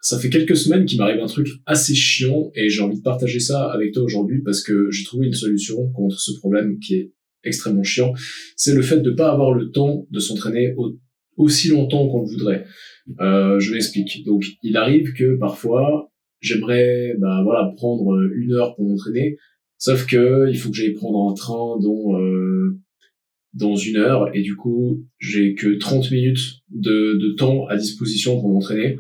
ça fait quelques semaines qu'il m'arrive un truc assez chiant et j'ai envie de partager ça avec toi aujourd'hui parce que j'ai trouvé une solution contre ce problème qui est extrêmement chiant. C'est le fait de pas avoir le temps de s'entraîner aussi longtemps qu'on le voudrait. Je m'explique. Donc, il arrive que parfois, j'aimerais, prendre 1 heure pour m'entraîner, sauf que il faut que j'aille prendre un train dans 1 heure et du coup, j'ai que 30 minutes de temps à disposition pour m'entraîner.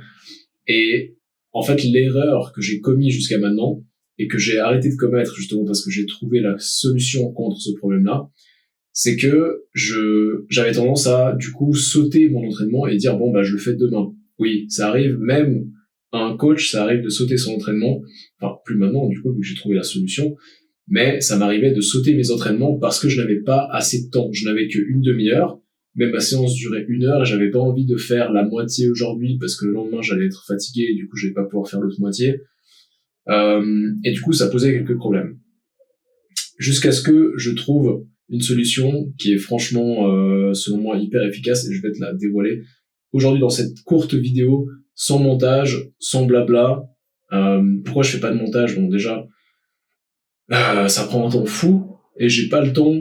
Et en fait, l'erreur que j'ai commis jusqu'à maintenant et que j'ai arrêté de commettre justement parce que j'ai trouvé la solution contre ce problème-là, c'est que j'avais tendance à du coup sauter mon entraînement et dire je le fais demain. Oui, ça arrive même à un coach, ça arrive de sauter son entraînement. Enfin, plus maintenant du coup vu que j'ai trouvé la solution, mais ça m'arrivait de sauter mes entraînements parce que je n'avais pas assez de temps. Je n'avais qu'une demi-heure. Même ma séance durait 1 heure et j'avais pas envie de faire la moitié aujourd'hui parce que le lendemain j'allais être fatigué et du coup j'allais pas pouvoir faire l'autre moitié. Et du coup ça posait quelques problèmes. Jusqu'à ce que je trouve une solution qui est franchement, selon moi, hyper efficace et je vais te la dévoiler aujourd'hui dans cette courte vidéo, sans montage, sans blabla. Pourquoi je fais pas de montage? Bon déjà, ça prend un temps fou et j'ai pas le temps.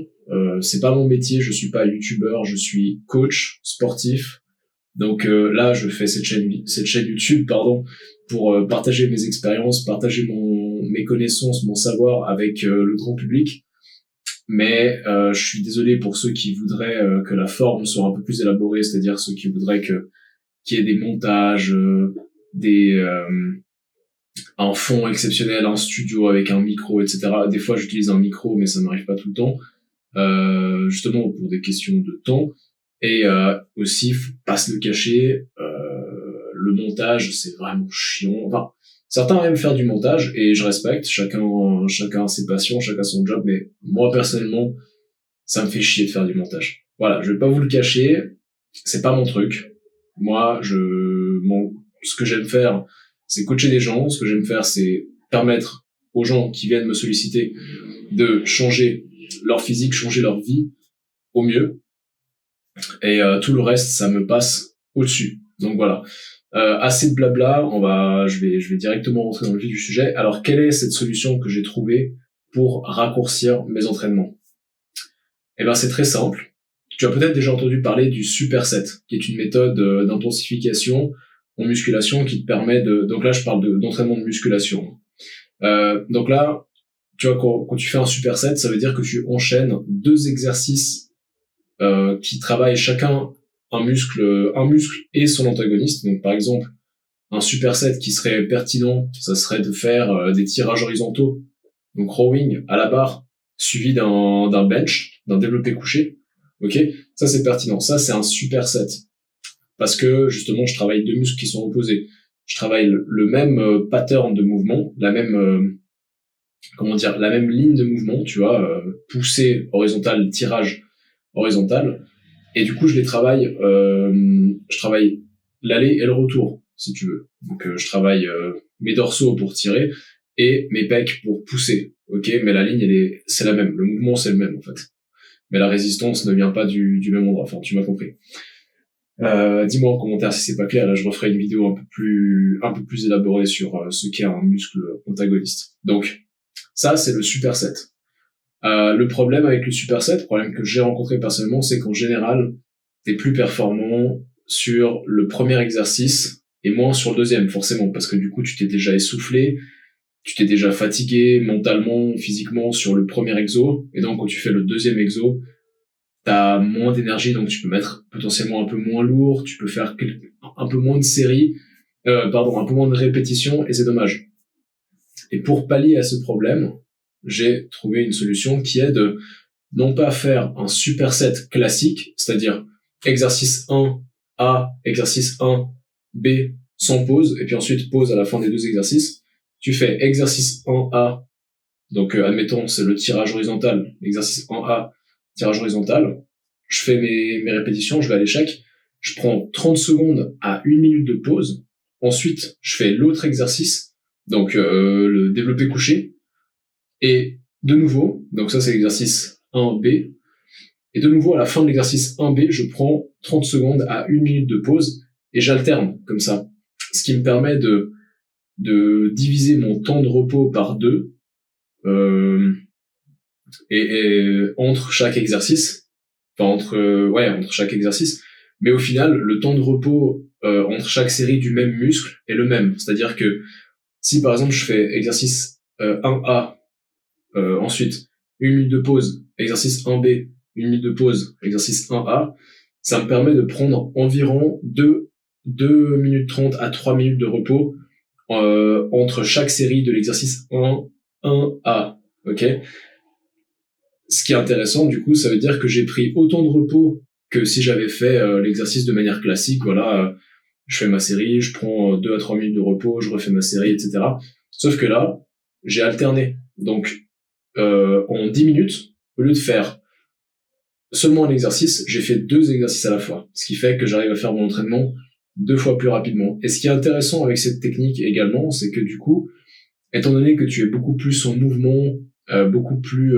C'est pas mon métier, je suis pas youtubeur, je suis coach sportif. Donc là, je fais cette chaîne YouTube, pour partager mes expériences, partager mes connaissances, mon savoir avec le grand public. Mais je suis désolé pour ceux qui voudraient que la forme soit un peu plus élaborée, c'est-à-dire ceux qui voudraient qu'il y ait des montages, un fond exceptionnel, un studio avec un micro, etc. Des fois, j'utilise un micro, mais ça m'arrive pas tout le temps. Justement pour des questions de temps et aussi faut pas se le cacher, le montage c'est vraiment chiant. Enfin, certains aiment faire du montage et je respecte, chacun a ses passions, chacun son job, mais moi personnellement ça me fait chier de faire du montage. Voilà, je vais pas vous le cacher, c'est pas mon truc. Moi ce que j'aime faire c'est coacher des gens, ce que j'aime faire c'est permettre aux gens qui viennent me solliciter de changer leur physique, changer leur vie au mieux. Et tout le reste, ça me passe au-dessus. Donc voilà. Assez de blabla, je vais directement rentrer dans le vif du sujet. Alors, quelle est cette solution que j'ai trouvée pour raccourcir mes entraînements? Eh ben, c'est très simple. Tu as peut-être déjà entendu parler du superset, qui est une méthode d'intensification en musculation qui te permet donc là, je parle d'entraînement de musculation. Donc là, tu vois, quand tu fais un superset, ça veut dire que tu enchaînes 2 exercices qui travaillent chacun un muscle et son antagoniste. Donc par exemple, un superset qui serait pertinent, ça serait de faire des tirages horizontaux, donc rowing à la barre, suivi d'un bench, d'un développé couché. Ok, ça c'est pertinent. Ça c'est un superset parce que justement je travaille 2 muscles qui sont opposés. Je travaille le même pattern de mouvement, la même ligne de mouvement, tu vois, poussée horizontale, tirage horizontal, et du coup je travaille l'aller et le retour, si tu veux. Donc je travaille mes dorsaux pour tirer et mes pecs pour pousser, ok, mais la ligne c'est la même, le mouvement c'est le même en fait, mais la résistance ne vient pas du même endroit. Enfin, tu m'as compris. Dis-moi en commentaire si c'est pas clair, là je referai une vidéo un peu plus élaborée sur ce qu'est un muscle antagoniste. Donc ça c'est le superset. Le problème avec le superset, problème que j'ai rencontré personnellement, c'est qu'en général, t'es plus performant sur le premier exercice et moins sur le deuxième, forcément, parce que du coup, tu t'es déjà essoufflé, tu t'es déjà fatigué mentalement, physiquement sur le premier exo, et donc quand tu fais le deuxième exo, t'as moins d'énergie, donc tu peux mettre potentiellement un peu moins lourd, tu peux faire un peu moins de séries, un peu moins de répétitions, et c'est dommage. Et pour pallier à ce problème, j'ai trouvé une solution qui est de non pas faire un superset classique, c'est-à-dire exercice 1A, exercice 1B sans pause, et puis ensuite pause à la fin des 2 exercices. Tu fais exercice 1A, donc admettons c'est le tirage horizontal, exercice 1A, tirage horizontal, je fais mes répétitions, je vais à l'échec, je prends 30 secondes à 1 minute de pause, ensuite je fais l'autre exercice, donc le développé couché, et de nouveau, donc ça c'est l'exercice 1B, et de nouveau à la fin de l'exercice 1B, je prends 30 secondes à 1 minute de pause, et j'alterne comme ça. ce qui me permet de diviser mon temps de repos par 2 et entre chaque exercice, entre chaque exercice. Mais au final, le temps de repos entre chaque série du même muscle est le même. C'est-à-dire que si par exemple je fais exercice 1A, ensuite 1 minute de pause, exercice 1B, 1 minute de pause, exercice 1A, ça me permet de prendre environ 2 minutes 30 à 3 minutes de repos entre chaque série de l'exercice 1A. Ok. Ce qui est intéressant, du coup, ça veut dire que j'ai pris autant de repos que si j'avais fait l'exercice de manière classique. Voilà, je fais ma série, je prends 2 à 3 minutes de repos, je refais ma série, etc. Sauf que là, j'ai alterné. Donc, en 10 minutes, au lieu de faire seulement un exercice, j'ai fait 2 exercices à la fois. Ce qui fait que j'arrive à faire mon entraînement 2 fois plus rapidement. Et ce qui est intéressant avec cette technique également, c'est que du coup, étant donné que tu es beaucoup plus en mouvement, beaucoup plus...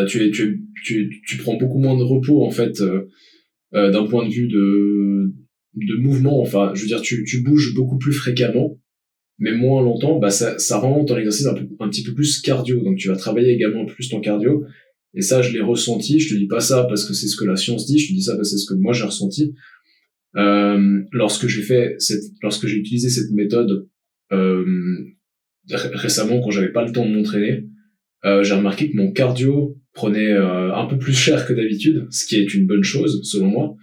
tu prends beaucoup moins de repos en fait d'un point de vue de mouvement. Enfin, je veux dire, tu bouges beaucoup plus fréquemment, mais moins longtemps. Bah ça rend ton exercice un petit peu plus cardio. Donc tu vas travailler également plus ton cardio. Et ça, je l'ai ressenti. Je te dis pas ça parce que c'est ce que la science dit. Je te dis ça parce que c'est ce que moi j'ai ressenti lorsque j'ai utilisé cette méthode récemment quand j'avais pas le temps de m'entraîner. J'ai remarqué que mon cardio prenait un peu plus cher que d'habitude, ce qui est une bonne chose selon moi.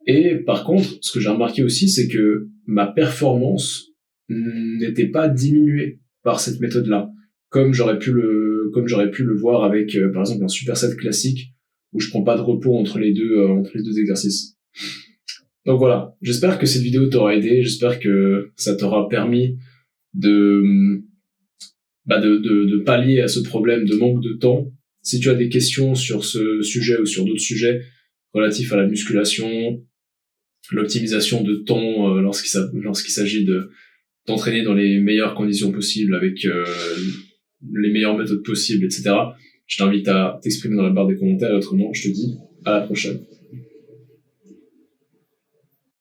Et par contre, ce que j'ai remarqué aussi, c'est que ma performance n'était pas diminuée par cette méthode-là, comme j'aurais pu le voir avec par exemple un superset classique où je prends pas de repos entre les deux exercices. Donc voilà, j'espère que cette vidéo t'aura aidé, j'espère que ça t'aura permis de pallier à ce problème de manque de temps. Si tu as des questions sur ce sujet ou sur d'autres sujets relatifs à la musculation, l'optimisation de temps lorsqu'il s'agit d'entraîner dans les meilleures conditions possibles avec les meilleures méthodes possibles, etc., je t'invite à t'exprimer dans la barre des commentaires. Et autrement, je te dis à la prochaine.